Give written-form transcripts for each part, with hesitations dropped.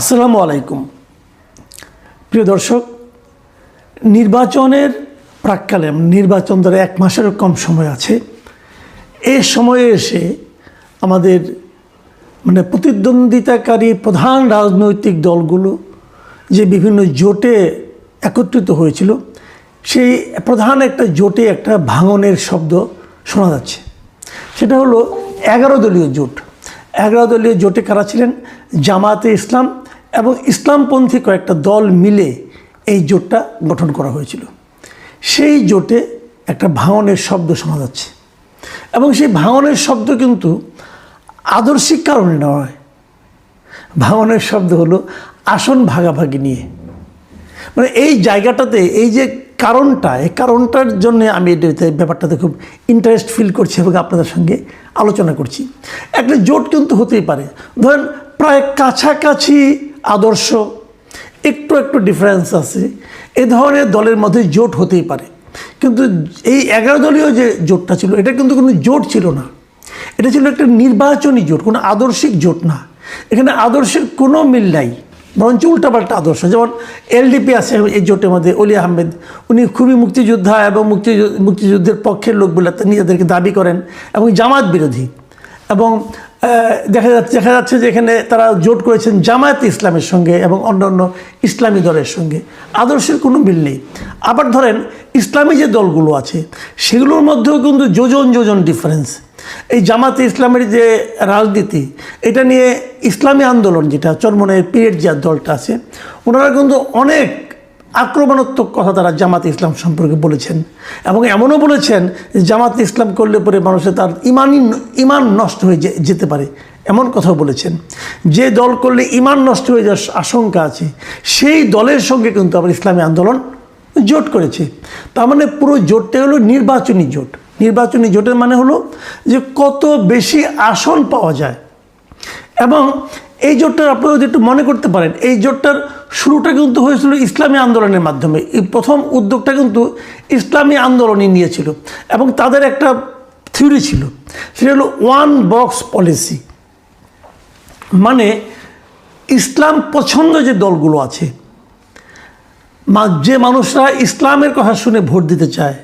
আসসালামু আলাইকুম প্রিয় দর্শক, নির্বাচনের প্রাক্কালে নির্বাচন ধরে 1 মাসেরও কম সময় আছে। এই সময়ে এসে আমাদের প্রতিদ্বন্দ্বিতাকারী প্রধান রাজনৈতিক দলগুলো যে বিভিন্ন জোটে একত্রিত হয়েছিল, সেই প্রধান একটা জোটে একটা ভাঙনের শব্দ শোনা যাচ্ছে। সেটা হলো 11 দলীয় জোট। 11 দলীয় জোটে কারা ছিলেন? জামায়াতে ইসলাম এবং ইসলামপন্থী কয়েকটা দল মিলে এই জোটটা গঠন করা হয়েছিল। সেই জোটে একটা ভাঙনের শব্দ শোনা যাচ্ছে এবং সেই ভাঙনের শব্দ কিন্তু আদর্শিক কারণে নয়। ভাঙনের শব্দ হলো আসন ভাগাভাগি নিয়ে। এই জায়গাটাতে এই যে কারণটা, এই কারণটার জন্য আমি এটাতে ব্যাপারটাতে খুব ইন্টারেস্ট ফিল করছি এবং আপনাদের সঙ্গে আলোচনা করছি। একটা জোট কিন্তু হতেই পারে, ধরেন প্রায় কাছাকাছি আদর্শ, একটু একটু ডিফারেন্স আছে, এ ধরনের দলের মধ্যে জোট হতেই পারে। কিন্তু এই 11 দলীয় যে জোটটা ছিল, এটা কিন্তু কোনো জোট ছিল না, এটা ছিল একটা নির্বাচনী জোট, কোনো আদর্শিক জোট না। এখানে আদর্শের কোনো মিল নাই, বরঞ্চ উল্টাপাল্টা আদর্শ। যেমন এলডিপি আছে এই জোটের মধ্যে, অলি আহমেদ, উনি খুবই মুক্তিযোদ্ধা এবং মুক্তিযুদ্ধের পক্ষের লোক বলে নিজেদেরকে দাবি করেন এবং জামাত বিরোধী। এবং দেখা যাচ্ছে যে এখানে তারা জোট করেছেন জামায়াতে ইসলামের সঙ্গে এবং অন্যান্য ইসলামী দলের সঙ্গে। আদর্শের কোনো মিল নেই। আবার ধরেন ইসলামী যে দলগুলো আছে সেগুলোর মধ্যেও কিন্তু যোজন ডিফারেন্স। এই জামাতে ইসলামের যে রাজনীতি, এটা নিয়ে ইসলামী আন্দোলন, যেটা চরমনের পীরের যে দলটা আছে, ওনারা কিন্তু অনেক আক্রমণাত্মক কথা তারা জামাতে ইসলাম সম্পর্কে বলেছেন এবং এমনও বলেছেন যে জামাতে ইসলাম করলে পরে মানুষের তার ইমান নষ্ট হয়ে যেতে পারে, এমন কথাও বলেছেন। যে দল করলে ইমান নষ্ট হয়ে যাওয়ার আশঙ্কা আছে, সেই দলের সঙ্গে কিন্তু আবার ইসলামী আন্দোলন জোট করেছে। তার মানে পুরো জোটটা হলো নির্বাচনী জোট। নির্বাচনী জোটের মানে হলো যে কত বেশি আসন পাওয়া যায়। এবং এই জোটটার আপনারা যদি একটু মনে করতে পারেন, এই জোটটার শুরুটা কিন্তু হয়েছিল ইসলামী আন্দোলনের মাধ্যমে। এই প্রথম উদ্যোগটা কিন্তু ইসলামী আন্দোলনই নিয়েছিল এবং তাদের একটা থিওরি ছিল, সেটা হলো ওয়ান বক্স পলিসি। মানে ইসলাম পছন্দ যে দলগুলো আছে, যে মানুষরা ইসলামের কথা শুনে ভোট দিতে চায়,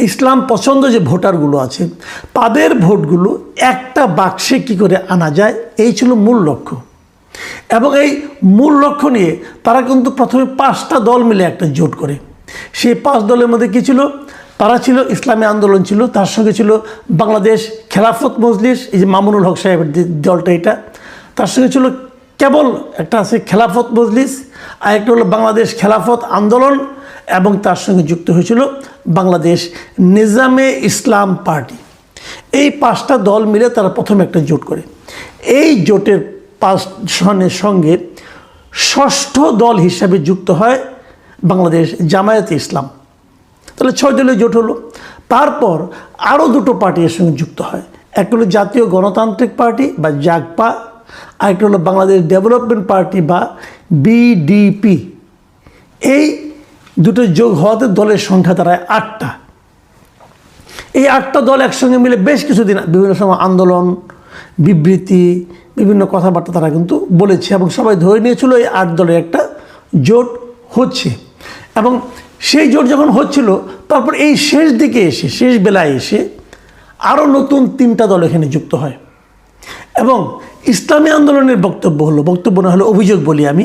ইসলাম পছন্দ যে ভোটারগুলো আছে, তাদের ভোটগুলো একটা বাক্সে কী করে আনা যায়, এই ছিল মূল লক্ষ্য। এবং এই মূল লক্ষ্য নিয়ে তারা কিন্তু প্রথমে 5টা দল মিলে একটা জোট করে। সেই 5 দলের মধ্যে কী ছিল? তারা ছিল ইসলামী আন্দোলন ছিল, তার সঙ্গে ছিল বাংলাদেশ খেলাফত মজলিস, এই যে মামুনুল হক সাহেবের যে দলটা, এটা তার সঙ্গে ছিল কেবল একটা আছে খেলাফত মজলিস, আর একটা হলো বাংলাদেশ খেলাফত আন্দোলন, এবং তার সঙ্গে যুক্ত হয়েছিল বাংলাদেশ নিজামে ইসলাম পার্টি। এই 5টা দল মিলে তারা প্রথমে একটা জোট করে। এই জোটের 5 জনের সঙ্গে 6ষ্ঠ দল হিসাবে যুক্ত হয় বাংলাদেশ জামায়াতে ইসলাম। তাহলে 6 দলীয় জোট হলো। তারপর আরও 2টো পার্টি এর সঙ্গে যুক্ত হয়। একটা হলো জাতীয় গণতান্ত্রিক পার্টি বা জাগপা, আর একটা হলো বাংলাদেশ ডেভেলপমেন্ট পার্টি বা বিডিপি। এই দুটো যোগ হওয়াতে দলের সংখ্যা দাঁড়ায় 8টা। এই 8টা দল একসঙ্গে মিলে বেশ কিছুদিন বিভিন্ন সময় আন্দোলন, বিবৃতি, বিভিন্ন কথাবার্তা তারা কিন্তু বলেছে এবং সবাই ধরে নিয়েছিল এই 8 দলের একটা জোট হচ্ছে। এবং সেই জোট যখন হচ্ছিল, তারপর এই শেষ দিকে এসে, শেষ বেলায় এসে আরও নতুন 3টা দল এখানে যুক্ত হয়। এবং ইসলামী আন্দোলনের বক্তব্য না হলো অভিযোগ বলি আমি,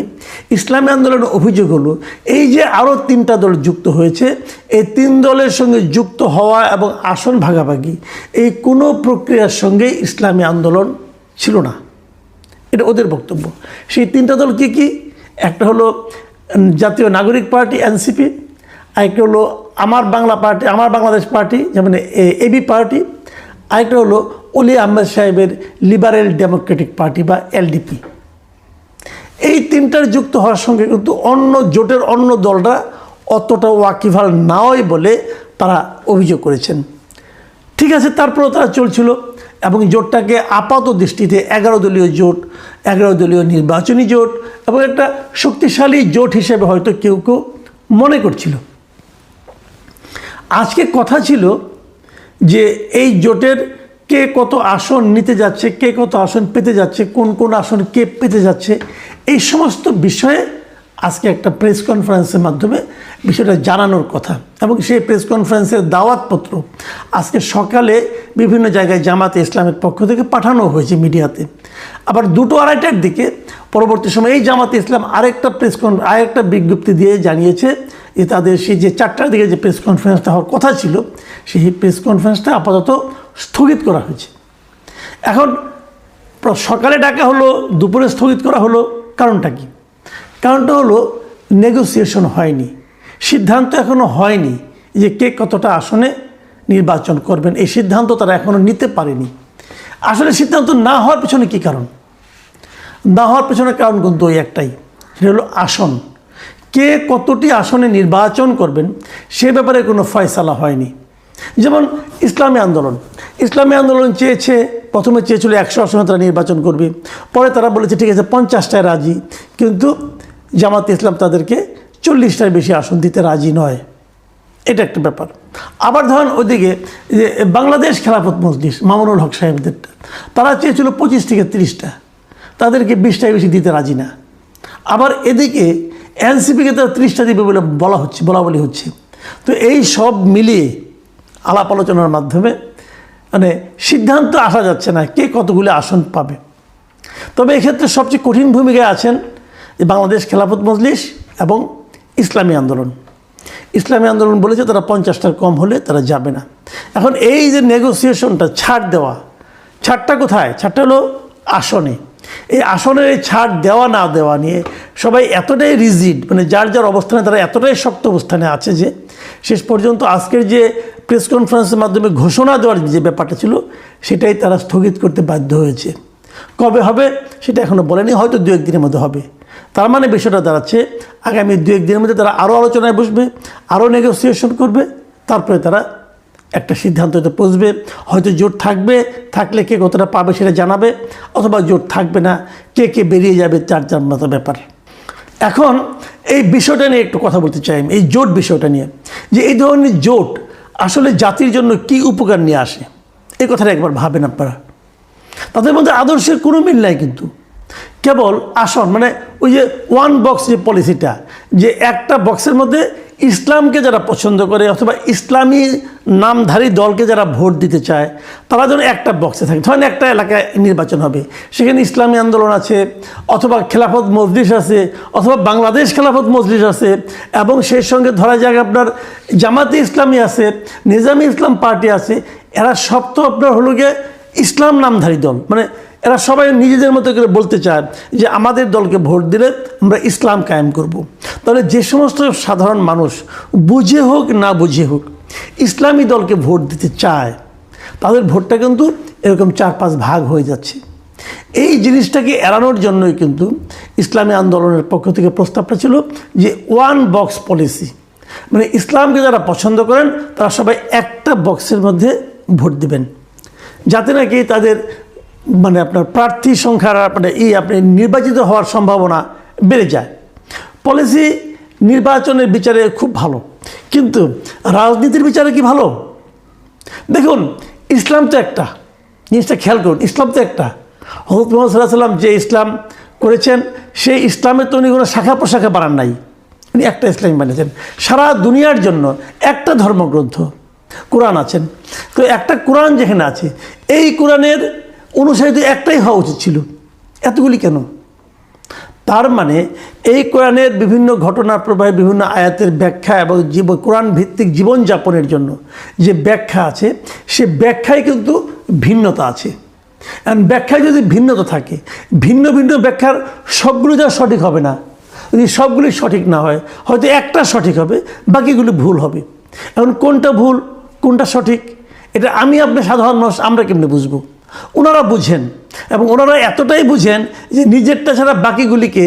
ইসলামী আন্দোলনের অভিযোগ হলো এই যে আরও 3টা দল যুক্ত হয়েছে, এই 3 দলের সঙ্গে যুক্ত হওয়া এবং আসন ভাগাভাগি, এই কোনো প্রক্রিয়ার সঙ্গে ইসলামী আন্দোলন ছিল না, এটা ওদের বক্তব্য। সেই 3টা দল কি কি? একটা হলো জাতীয় নাগরিক পার্টি এনসিপি, আরেকটা হলো আমার বাংলাদেশ পার্টি যেমন এবি পার্টি, আরেকটা হলো অলি আহমেদ সাহেবের লিবারেল ডেমোক্রেটিক পার্টি বা এলডিপি। এই 3টার যুক্ত হওয়ার সঙ্গে কিন্তু অন্য জোটের অন্য দলরা অতটা ওয়াকিবহাল নয় বলে তারা অভিযোগ করেছেন। ঠিক আছে, তারপরেও তারা চলছিল এবং জোটটাকে আপাত দৃষ্টিতে 11 দলীয় জোট, 11 দলীয় নির্বাচনী জোট এবং একটা শক্তিশালী জোট হিসেবে হয়তো কেউ মনে করছিল। আজকে কথা ছিল যে এই জোটের কে কত আসন নিতে যাচ্ছে, কে কত আসন পেতে যাচ্ছে, কোন কোন আসন কে পেতে যাচ্ছে, এই সমস্ত বিষয়ে আজকে একটা প্রেস কনফারেন্সের মাধ্যমে বিষয়টা জানানোর কথা। এবং সেই প্রেস কনফারেন্সের দাওয়াতপত্র আজকে সকালে বিভিন্ন জায়গায় জামাতে ইসলামের পক্ষ থেকে পাঠানো হয়েছে মিডিয়াতে। আবার 2:30টার দিকে পরবর্তী সময়ে এই জামাতে ইসলাম আরেকটা বিজ্ঞপ্তি দিয়ে জানিয়েছে যে তাদের সেই যে 4টার দিকে যে প্রেস কনফারেন্সটা হওয়ার কথা ছিল, সেই প্রেস কনফারেন্সটা আপাতত স্থগিত করা হয়েছে। এখন সকালে ডাকা হলো, দুপুরে স্থগিত করা হলো, কারণটা কি? কারণটা হলো নেগোসিয়েশন হয়নি, সিদ্ধান্ত এখনও হয়নি যে কে কতটা আসনে নির্বাচন করবেন। এই সিদ্ধান্ত তারা এখনও নিতে পারেনি। আসলে সিদ্ধান্ত না হওয়ার পেছনে কী কারণ? না হওয়ার পেছনে কারণ কিন্তু ওই একটাই, সেটা হলো আসন। কে কতটি আসনে নির্বাচন করবেন সে ব্যাপারে কোনো ফয়সালা হয়নি। যেমন ইসলামী আন্দোলন প্রথমে চেয়েছিল 100 আসনে তারা নির্বাচন করবে, পরে তারা বলেছে ঠিক আছে 50টায় রাজি, কিন্তু জামাতে ইসলাম তাদেরকে 40টার বেশি আসন দিতে রাজি নয়। এটা একটা ব্যাপার। আবার ধরেন ওইদিকে যে বাংলাদেশ খেলাফত মজলিস মামুনুল হক সাহেবদেরটা, তারা চেয়েছিল 25 থেকে 30টা, তাদেরকে 20টায় বেশি দিতে রাজি না। আবার এদিকে এনসিপিকে তারা 30টা দিবে বলে বলা হচ্ছে। তো এই সব মিলিয়ে আলাপ আলোচনার মাধ্যমে মানে সিদ্ধান্ত আসা যাচ্ছে না কে কতগুলো আসন পাবে। তবে এক্ষেত্রে সবচেয়ে কঠিন ভূমিকায় আছেন যে বাংলাদেশ খেলাফত মজলিস এবং ইসলামী আন্দোলন বলেছে তারা 50টার কম হলে তারা যাবে না। এখন এই যে নেগোসিয়েশনটা, ছাড়টা কোথায়? ছাড়টা হলো আসনে। এই আসনের এই ছাড় দেওয়া না দেওয়া নিয়ে সবাই এতটাই রিজিড, মানে যার যার অবস্থানে তারা এতটাই শক্ত অবস্থানে আছে যে শেষ পর্যন্ত আজকের যে প্রেস কনফারেন্সের মাধ্যমে ঘোষণা দেওয়ার যে ব্যাপারটা ছিল সেটাই তারা স্থগিত করতে বাধ্য হয়েছে। কবে হবে সেটা এখনও বলেনি, হয়তো 2-1 দিনের মধ্যে হবে। তার মানে বিষয়টা দাঁড়াচ্ছে আগামী 2-1 দিনের মধ্যে তারা আরও আলোচনায় বসবে, আরও নেগোসিয়েশন করবে, তারপরে তারা একটা সিদ্ধান্ততে পৌঁছবে। হয়তো জোট থাকলে কে কতটা পাবে সেটা জানাবে, অথবা জোট থাকবে না, কে বেরিয়ে যাবে, যার মতো ব্যাপার। এখন এই বিষয়টা নিয়ে একটু কথা বলতে চাই, এই জোট বিষয়টা নিয়ে, যে এই ধরনের জোট আসলে জাতির জন্য কি উপকার নিয়ে আসে, এই কথাটা একবার ভাবেন আপনারা। তাদের মধ্যে আদর্শের কোনো মিল নাই, কিন্তু কেবল আসন, মানে ওই যে ওয়ান বক্স যে পলিসিটা, যে একটা বক্সের মধ্যে ইসলামকে যারা পছন্দ করে অথবা ইসলামী নামধারী দলকে যারা ভোট দিতে চায় তারা যেন একটা বক্সে থাকে। ধরেন একটা এলাকায় নির্বাচন হবে, সেখানে ইসলামী আন্দোলন আছে, অথবা খেলাফত মজলিস আছে, অথবা বাংলাদেশ খেলাফত মজলিস আছে, এবং সেই সঙ্গে ধরা যাক আপনার জামাতে ইসলামী আছে, নিজামী ইসলাম পার্টি আছে। এরা সব তো আপনার হলো গিয়ে ইসলাম নামধারী দল, মানে এরা সবাই নিজেদের মতো করে বলতে চায় যে আমাদের দলকে ভোট দিলে আমরা ইসলাম কায়েম করব। তাহলে যে সমস্ত সাধারণ মানুষ বুঝে হোক না বুঝে হোক ইসলামী দলকে ভোট দিতে চায়, তাদের ভোটটা কিন্তু এরকম 4-5 ভাগ হয়ে যাচ্ছে। এই জিনিসটাকে এড়ানোর জন্যই কিন্তু ইসলামী আন্দোলনের পক্ষ থেকে প্রস্তাবটা ছিল যে ওয়ান বক্স পলিসি, মানে ইসলামকে যারা পছন্দ করেন তারা সবাই একটা বক্সের মধ্যে ভোট দিবেন, যাতে নাকি তাদের মানে আপনার প্রার্থী সংখ্যার মানে আপনি নির্বাচিত হওয়ার সম্ভাবনা বেড়ে যায়। পলিসি নির্বাচনের বিচারে খুব ভালো, কিন্তু রাজনীতির বিচারে কি ভালো? দেখুন, ইসলাম তো একটা, জিনিসটা খেয়াল করুন, ইসলাম তো একটা। হযরত মুহাম্মদ সাল্লাল্লাহু আলাইহি ওয়াসাল্লাম যে ইসলাম করেছেন সেই ইসলামের তো উনি কোনো শাখা প্রশাখা বানান নাই, উনি একটা ইসলাম বানিয়েছেন। সারা দুনিয়ার জন্য একটা ধর্মগ্রন্থ কোরআন আছেন। তো একটা কোরআন যেখানে আছে, এই কোরআনের অনুসারী তো একটাই হওয়া উচিত ছিল, এতগুলি কেন? তার মানে এই কোরআনের বিভিন্ন ঘটনা প্রবাহে বিভিন্ন আয়াতের ব্যাখ্যা এবং কোরআন ভিত্তিক জীবনযাপনের জন্য যে ব্যাখ্যা আছে, সে ব্যাখ্যায় কিন্তু ভিন্নতা আছে। এবং ব্যাখ্যায় যদি ভিন্নতা থাকে, ভিন্ন ভিন্ন ব্যাখ্যার সবগুলো যা সঠিক হবে না। যদি সবগুলি সঠিক না হয়, হয়তো একটা সঠিক হবে, বাকিগুলি ভুল হবে। এখন কোনটা ভুল কোনটা সঠিক এটা আপনি সাধারণ মানুষ আমরা কেমনে বুঝবো? ওনারা বুঝেন, এবং ওনারা এতটাই বুঝেন যে নিজেরটা ছাড়া বাকিগুলিকে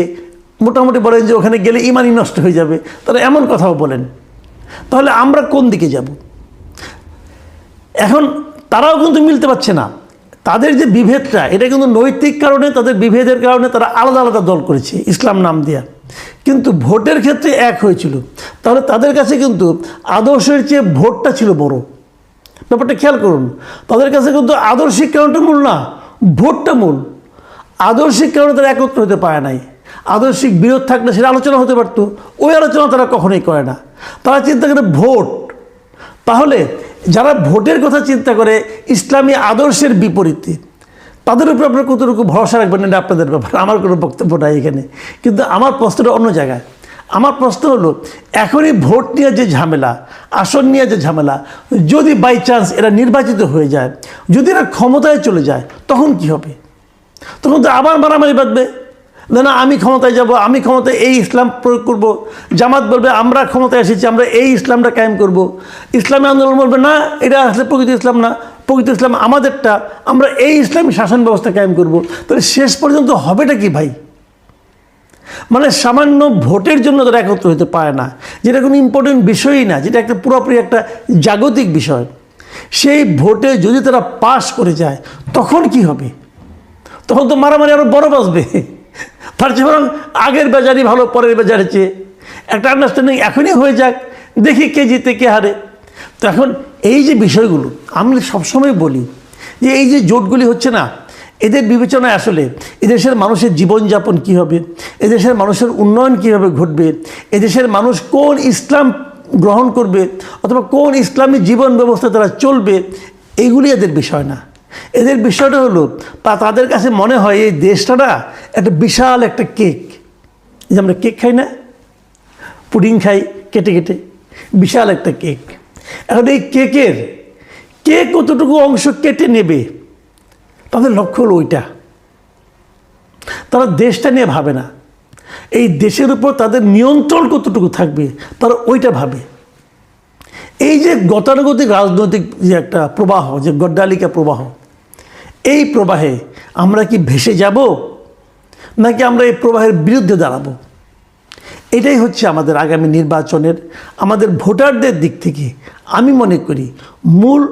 মোটামুটি বলেন যে ওখানে গেলে ইমানই নষ্ট হয়ে যাবে, তারা এমন কথাও বলেন। তাহলে আমরা কোন দিকে যাব? এখন তারাও কিন্তু মিলতে পারছে না। তাদের যে বিভেদটা, এটা কিন্তু নৈতিক কারণে, তাদের বিভেদের কারণে তারা আলাদা আলাদা দল করেছে ইসলাম নাম দেয়া, কিন্তু ভোটের ক্ষেত্রে এক হয়েছিল। তাহলে তাদের কাছে কিন্তু আদর্শের চেয়ে ভোটটা ছিল বড়, ব্যাপারটা খেয়াল করুন, তাদের কাছে কিন্তু আদর্শিক কারণটা মূল না, ভোটটা মূল। আদর্শিক কারণে তারা একত্র হতে পারে নাই। আদর্শিক বিরোধ থাকলে সেটা আলোচনা হতে পারতো, ওই আলোচনা তারা কখনোই করে না। তারা চিন্তা করে ভোট। তাহলে যারা ভোটের কথা চিন্তা করে ইসলামী আদর্শের বিপরীতে, তাদের উপর আপনারা কতটুকু ভরসা রাখবেন এটা আপনাদের ব্যাপার, আমার কোনো বক্তব্য নাই এখানে। কিন্তু আমার প্রশ্নটা অন্য জায়গায়। আমার প্রশ্ন হলো, এখনই ভোট নিয়ে যে ঝামেলা, আসন নিয়ে যে ঝামেলা, যদি বাই চান্স এরা নির্বাচিত হয়ে যায়, যদি এরা ক্ষমতায় চলে যায়, তখন কি হবে? তখন তো আবার মারামারি বাঁধবে, না আমি ক্ষমতায় যাব, আমি ক্ষমতায় এই ইসলাম প্রয়োগ করব। জামাত বলবে আমরা ক্ষমতায় এসেছি, আমরা এই ইসলামটা কায়েম করব। ইসলামী আন্দোলন বলবে না, এটা আসলে প্রকৃত ইসলাম না, প্রকৃত ইসলাম আমাদেরটা, আমরা এই ইসলামী শাসন ব্যবস্থা কায়েম করব। তাহলে শেষ পর্যন্ত হবেটা কি ভাই? মানে সামান্য ভোটের জন্য তারা একত্র হতে পারে না, যেটা কোনো ইম্পর্টেন্ট বিষয়ই না, যেটা একটা পুরোপুরি একটা জাগতিক বিষয়। সেই ভোটে যদি তারা পাশ করে যায়, তখন কি হবে? তখন তো মারামারি আরও বড় বাঁচবে। তার চেয়ে বরং আগের বাজারই ভালো, পরের বাজারের চেয়ে একটা আন্ডারস্ট্যান্ডিং এখনই হয়ে যাক, দেখি কে জিতে কে হারে। তো এখন এই যে বিষয়গুলো আমি সবসময় বলি যে এই যে জোটগুলি হচ্ছে না, এদের বিবেচনায় আসলে এদেশের মানুষের জীবনযাপন কী হবে, এদেশের মানুষের উন্নয়ন কীভাবে ঘটবে, এদেশের মানুষ কোন ইসলাম গ্রহণ করবে অথবা কোন ইসলামী জীবন ব্যবস্থা তারা চলবে, এইগুলি এদের বিষয় না। এদের বিষয়টা হলো তাদের কাছে মনে হয় এই দেশটা না একটা বিশাল একটা কেক, যে আমরা কেক খাই না, পুডিং খাই কেটে কেটে, বিশাল একটা কেক। এখন এই কেকের কে কতটুকু অংশ কেটে নেবে, তাদের লক্ষ্য হলো ওইটা। তারা দেশটা নিয়ে ভাবে না, এই দেশের উপর তাদের নিয়ন্ত্রণ কতটুকু থাকবে তারা ওইটা ভাবে। এই যে গতানুগতিক রাজনৈতিক যে একটা প্রবাহ, যে গড্ডালিকা প্রবাহ, এই প্রবাহে আমরা কি ভেসে যাব নাকি আমরা এই প্রবাহের বিরুদ্ধে দাঁড়াবো? এটাই হচ্ছে আমাদের আগামী নির্বাচনের, আমাদের ভোটারদের দিক থেকে আমি মনে করি মূল